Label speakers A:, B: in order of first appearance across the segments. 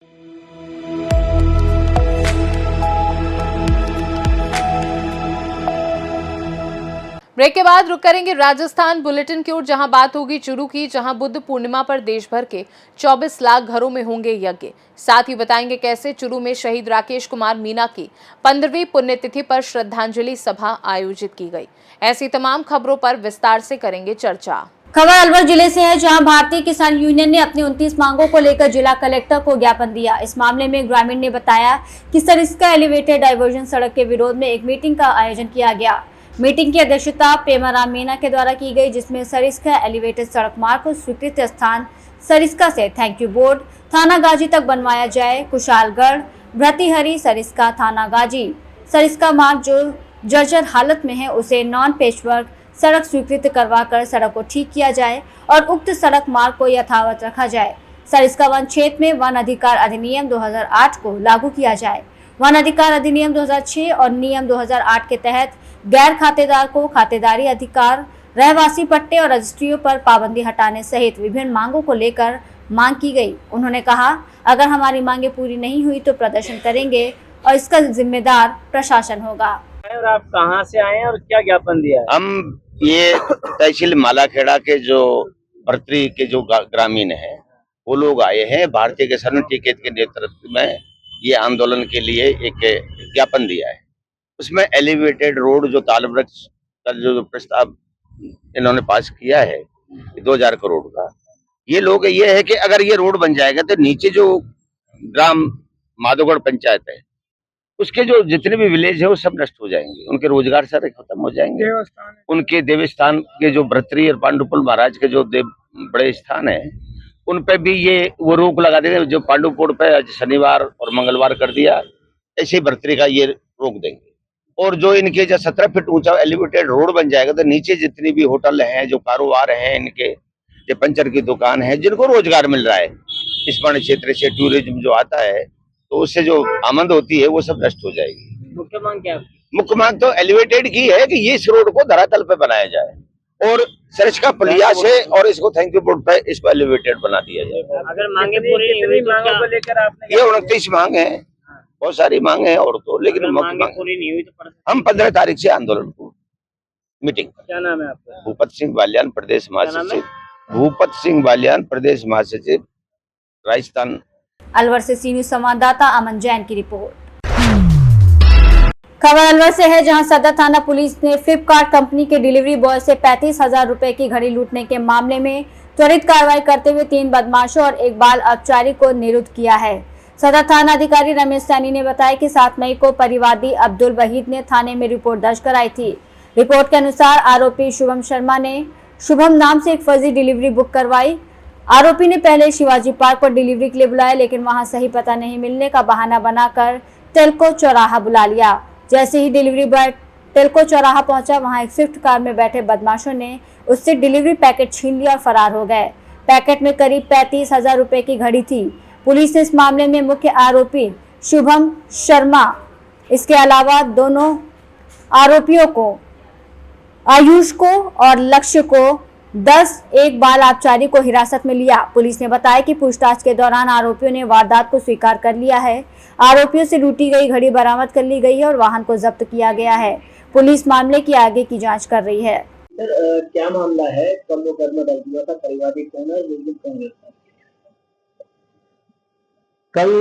A: Break के बाद रुक करेंगे राजस्थान बुलेटिन की ओर, जहां बात होगी चुरू की, जहां बुद्ध पूर्णिमा पर देश भर के 24 लाख घरों में होंगे यज्ञ। साथ ही बताएंगे कैसे चुरू में शहीद राकेश कुमार मीणा की 15वीं पुण्यतिथि पर श्रद्धांजलि सभा आयोजित की गई। ऐसी तमाम खबरों पर विस्तार से करेंगे चर्चा।
B: खबर अलवर जिले से है, जहां भारतीय किसान यूनियन ने अपनी 29 मांगों को लेकर जिला कलेक्टर को ज्ञापन दिया। इस मामले में ग्रामीण ने बताया कि सरिस्का एलिवेटेड डाइवर्जन सड़क के विरोध में एक मीटिंग का आयोजन किया गया। मीटिंग की अध्यक्षता पेमाराम मीणा के द्वारा की गई, जिसमें सरिस्का एलिवेटेड सड़क मार्ग को स्वीकृत स्थान सरिस्का से थैंक यू बोर्ड थाना गाजी तक बनवाया जाए। कुशालगढ़ भ्रतिहरी सरिस्का थाना गाजी सरिस्का मार्ग जो जर्जर हालत में है उसे नॉन पेचवर्क सड़क स्वीकृत करवाकर सड़क को ठीक किया जाए और उक्त सड़क मार्ग को यथावत रखा जाए। सरिस्का वन क्षेत्र में वन अधिकार अधिनियम 2008 को लागू किया जाए। वन अधिकार अधिनियम 2006 और नियम 2008 के तहत गैर खातेदार को खातेदारी अधिकार, रहवासी पट्टे और रजिस्ट्रियों पर पाबंदी हटाने सहित विभिन्न मांगों को लेकर मांग की गई। उन्होंने कहा, अगर हमारी मांगे पूरी नहीं हुई तो प्रदर्शन करेंगे और इसका जिम्मेदार प्रशासन होगा।
C: और आप कहां से आए हैं और क्या ज्ञापन दिया है?
D: हम ये तहसील मालाखेड़ा के जो भर्तरी के जो ग्रामीण हैं वो लोग आए हैं। भारतीय किसान टिकैत के नेतृत्व में ये आंदोलन के लिए एक ज्ञापन दिया है। उसमें एलिवेटेड रोड जो तालवृक्ष का जो प्रस्ताव इन्होंने पास किया है 2000 करोड़ का, ये लोग ये है कि अगर ये रोड बन जाएगा तो नीचे जो ग्राम माधोगढ़ पंचायत है उसके जो जितने भी विलेज है वो सब नष्ट हो जाएंगे, उनके रोजगार सारे खत्म हो जाएंगे। उनके देवस्थान के जो भर्तरी और पांडुपुल महाराज के जो बड़े स्थान है उन पे भी ये वो रोक लगा देंगे। जो पांडुपुल पे आज शनिवार और मंगलवार कर दिया, ऐसे ही भर्तरी का ये रोक देंगे। और जो इनके जो 17 फीट ऊंचा एलिवेटेड रोड बन जाएगा तो नीचे जितनी भी होटल हैं, जो कारोबार हैं, इनके जो पंचर की दुकान है, जिनको रोजगार मिल रहा है इस वर्ण क्षेत्र से, टूरिज्म जो आता है तो उससे जो आमद होती है वो सब नष्ट हो जाएगी।
C: मुख्य मांग क्या है?
D: मुख्य मांग तो एलिवेटेड की है कि ये इस रोड को धरातल पे बनाया जाए और सरिस्का पुलिया से और इसको थैंक यू बोर्ड पे इसको एलिवेटेड बना दिया जाए।
C: अगर मांगे पूरी नहीं हुई तो मांगों को लेकर आपने
D: ये 29 मांग है, बहुत सारी मांग है और तो, लेकिन
C: मांगे पूरी नहीं हुई तो
D: हम 15 तारीख से आंदोलन को मीटिंग।
C: क्या नाम है आपका?
D: भूपत सिंह बालियान, प्रदेश महासचिव। भूपत सिंह बालियान, प्रदेश महासचिव, राजस्थान।
B: अलवर से सी न्यूज संवाददाता अमन जैन की रिपोर्ट। खबर अलवर से है, जहां सदर थाना पुलिस ने फ्लिपकार्ट कंपनी के डिलीवरी बॉय से 35,000 रुपए की घड़ी लूटने के मामले में त्वरित कार्रवाई करते हुए 3 बदमाशों और एक बाल अपचारी को निरुद्ध किया है। सदर थाना अधिकारी रमेश सैनी ने बताया कि 7 मई को परिवादी अब्दुल वहीद ने थाने में रिपोर्ट दर्ज कराई थी। रिपोर्ट के अनुसार आरोपी शुभम शर्मा ने शुभम नाम से एक फर्जी डिलीवरी बुक करवाई। आरोपी ने पहले शिवाजी पार्क पर डिलीवरी के लिए बुलाया, लेकिन वहां सही पता नहीं मिलने का बहाना बनाकर टेल्को चौराहा बुला लिया। जैसे ही डिलीवरी बॉय टेल्को चौराहा पहुंचा, वहां एक स्विफ्ट कार में बैठे बदमाशों ने उससे डिलीवरी पैकेट छीन लिया और फरार हो गए। पैकेट में करीब 35,000 रुपए की घड़ी थी। पुलिस ने इस मामले में मुख्य आरोपी शुभम शर्मा, इसके अलावा दोनों आरोपियों को, आयुष को और लक्ष्य को 10 एक बाल अपचारी को हिरासत में लिया। पुलिस ने बताया कि पूछताछ के दौरान आरोपियों ने वारदात को स्वीकार कर लिया है। आरोपियों से लूटी गई घड़ी बरामद कर ली गई है और वाहन को जब्त किया गया है। पुलिस मामले की आगे की जांच कर रही है।
C: सर, क्या मामला है? कब मुकदमा दर्ज हुआ था? परिवादी कौन है? मुलजिम कौन है?
E: कल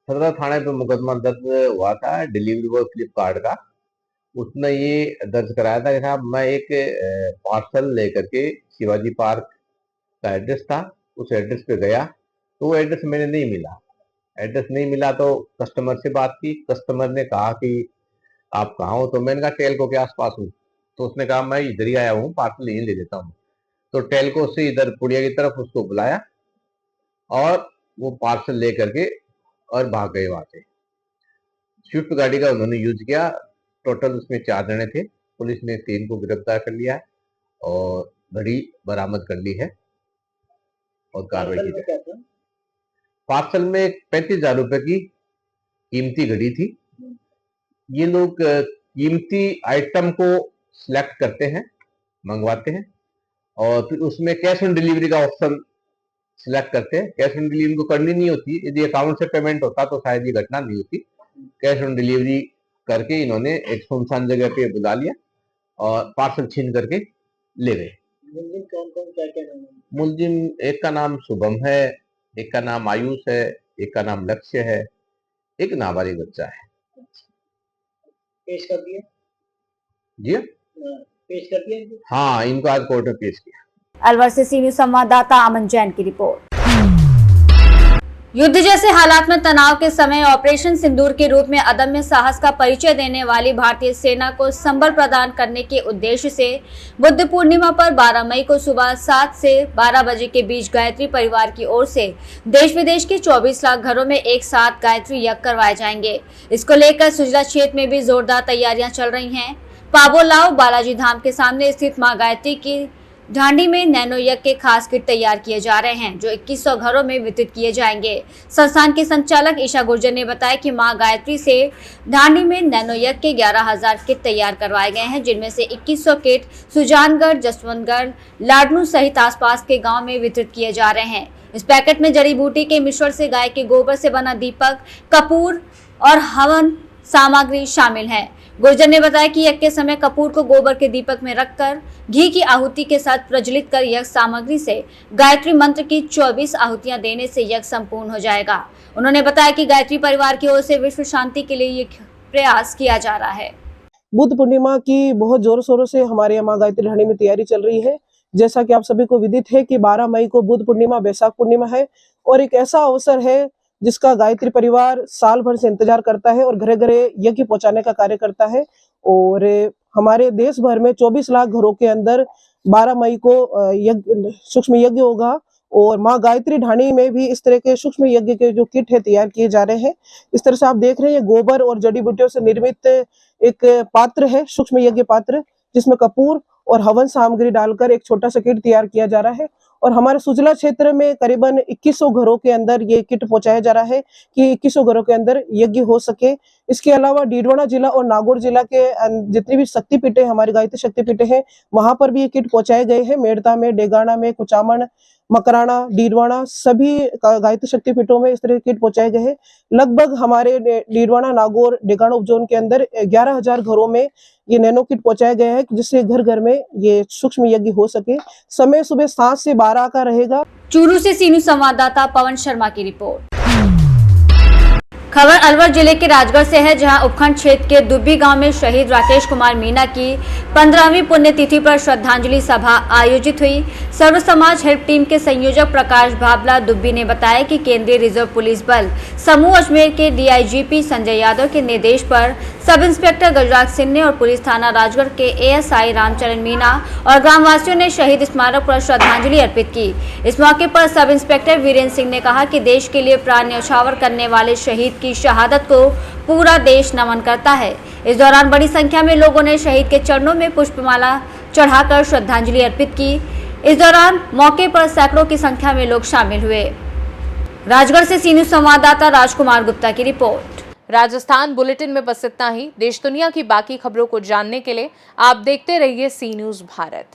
E: सदर थाने पे मुकदमा दर्ज हुआ था डिलीवरी बॉय फ्लिपकार्ट का। उसने ये दर्ज कराया था कि साहब मैं एक पार्सल लेकर के शिवाजी पार्क का एड्रेस था, उस एड्रेस पे गया तो वो एड्रेस मैंने नहीं मिला। एड्रेस नहीं मिला तो कस्टमर से बात की। कस्टमर ने कहा कि आप कहाँ हो? तो मैंने कहा टेल्को के आसपास हूँ। तो उसने कहा मैं इधर ही आया हूँ, पार्सल यहीं ले लेता हूँ। तो टेल्को से इधर पुड़िया की तरफ उसको बुलाया और वो पार्सल ले करके और भाग गए वहां से। स्विफ्ट गाड़ी का उन्होंने यूज किया। टोटल उसमें 4 जने थे। पुलिस ने 3 को गिरफ्तार कर लिया है और घड़ी बरामद कर ली है और कार्रवाई की जाए। पार्सल में 35,000 रुपए की कीमती घड़ी थी। ये लोग कीमती आइटम को सिलेक्ट करते हैं, मंगवाते हैं और फिर उसमें कैश ऑन डिलीवरी का ऑप्शन सिलेक्ट करते हैं। कैश ऑन डिलीवरी इनको करनी नहीं होती, यदि अकाउंट से पेमेंट होता तो शायद ये घटना नहीं होती। कैश ऑन डिलीवरी करके इन्होंने एक सुनसान जगह पे बुला लिया और पार्सल छीन करके ले गए।
C: मुलजिम कौन कौन क्या क्या नाम है?
E: मुलजिम एक का नाम शुभम है, एक का नाम आयुष है, एक का नाम लक्ष्य है, एक नाबालिग बच्चा है।
C: पेश कर दिया?
E: जी
C: पेश कर दिया इनको?
E: हाँ, इनको आज कोर्ट में पेश किया।
B: अलवर से सी न्यूज संवाददाता अमन जैन की रिपोर्ट। युद्ध जैसे हालात में तनाव के समय ऑपरेशन सिंदूर के रूप में अदम्य साहस का परिचय देने वाली भारतीय सेना को संबल प्रदान करने के उद्देश्य से बुद्ध पूर्णिमा पर 12 मई को सुबह 7 से 12 बजे के बीच गायत्री परिवार की ओर से देश विदेश के 24 लाख घरों में एक साथ गायत्री यज्ञ करवाए जाएंगे। इसको लेकर सुजला क्षेत्र में भी जोरदार तैयारियां चल रही हैं। पाबोलाव बालाजी धाम के सामने स्थित मां गायत्री की ढांडी में नैनो यज्ञ के खास किट तैयार किए जा रहे हैं, जो 2100 घरों में वितरित किए जाएंगे। संस्थान के संचालक ईशा गुर्जर ने बताया कि मां गायत्री से ढांडी में नैनो यज्ञ के 11,000 किट तैयार करवाए गए हैं, जिनमें से 2100 किट सुजानगढ़, जसवंतगढ़, लाडनू सहित आसपास के गाँव में वितरित किए जा रहे हैं। इस पैकेट में जड़ी बूटी के मिश्रण से गाय के गोबर से बना दीपक, कपूर और हवन सामग्री शामिल है। गुर्जर ने बताया कि यज्ञ के समय कपूर को गोबर के दीपक में रखकर घी की आहुति के साथ प्रज्वलित कर यज्ञ सामग्री से गायत्री मंत्र की 24 आहुतियां देने से यज्ञ संपूर्ण हो जाएगा। उन्होंने बताया कि गायत्री परिवार की ओर से विश्व शांति के लिए ये प्रयास किया जा रहा है।
F: बुद्ध पूर्णिमा की बहुत जोर शोरों से हमारे यहाँ मां गायत्री ढाणी में तैयारी चल रही है। जैसा कि आप सभी को विदित है कि 12 मई को बुद्ध पूर्णिमा, बैसाख पूर्णिमा है और एक ऐसा अवसर है जिसका गायत्री परिवार साल भर से इंतजार करता है और घरे घरे यज्ञ पहुंचाने का कार्य करता है। और हमारे देश भर में 24 लाख घरों के अंदर 12 मई को सूक्ष्म यज्ञ होगा और मां गायत्री ढाणी में भी इस तरह के सूक्ष्म यज्ञ के जो किट है तैयार किए जा रहे हैं। इस तरह से आप देख रहे हैं गोबर और जड़ी बूटियों से निर्मित एक पात्र है, सूक्ष्म यज्ञ पात्र, जिसमें कपूर और हवन सामग्री डालकर एक छोटा सा किट तैयार किया जा रहा है। और हमारे सुजला क्षेत्र में करीबन 2100 घरों के अंदर ये किट पहुंचाया जा रहा है कि 2100 घरों के अंदर यज्ञ हो सके। इसके अलावा डीडवाना जिला और नागौर जिला के जितनी भी शक्तिपीठें हमारी गायत्री शक्तिपीठें हैं, वहां पर भी ये किट पहुंचाए गए हैं। मेड़ता में, डेगाना में, कुचामन, मकराना, डीडवाना सभी गायत्री शक्तिपीठों में इस तरह के किट पहुंचाए गए हैं। लगभग हमारे डीडवाना, नागौर, डेगाना उपजोन के अंदर 11,000 घरों में ये नैनो किट पहुंचाया गया है, जिससे घर घर में ये सूक्ष्म यज्ञ हो सके। समय सुबह 7 से 12 का रहेगा।
B: चूरू से सी न्यूज संवाददाता पवन शर्मा की रिपोर्ट। खबर अलवर जिले के राजगढ़ से है, जहां उपखंड क्षेत्र के दुब्बी गांव में शहीद राकेश कुमार मीना की 15वीं पुण्यतिथि पर श्रद्धांजलि सभा आयोजित हुई। सर्व समाज हेल्प टीम के संयोजक प्रकाश भाबला दुब्बी ने बताया कि केंद्रीय रिजर्व पुलिस बल समूह अजमेर के डीआईजीपी संजय यादव के निर्देश पर सब इंस्पेक्टर गजराज सिंह ने और पुलिस थाना राजगढ़ के एएसआई रामचरण मीना और ग्रामवासियों ने शहीद स्मारक पर श्रद्धांजलि अर्पित की। इस मौके पर सब इंस्पेक्टर वीरेंद्र सिंह ने कहा कि देश के लिए प्राण न्यौछावर करने वाले शहीद की शहादत को पूरा देश नमन करता है। इस दौरान बड़ी संख्या में लोगों ने शहीद के चरणों में पुष्पमाला चढ़ाकर श्रद्धांजलि अर्पित की। इस दौरान मौके पर सैकड़ों की संख्या में लोग शामिल हुए। राजगढ़ से सी न्यूज संवाददाता राजकुमार गुप्ता की रिपोर्ट।
A: राजस्थान बुलेटिन में बस इतना ही। देश दुनिया की बाकी खबरों को जानने के लिए आप देखते रहिए सी न्यूज भारत।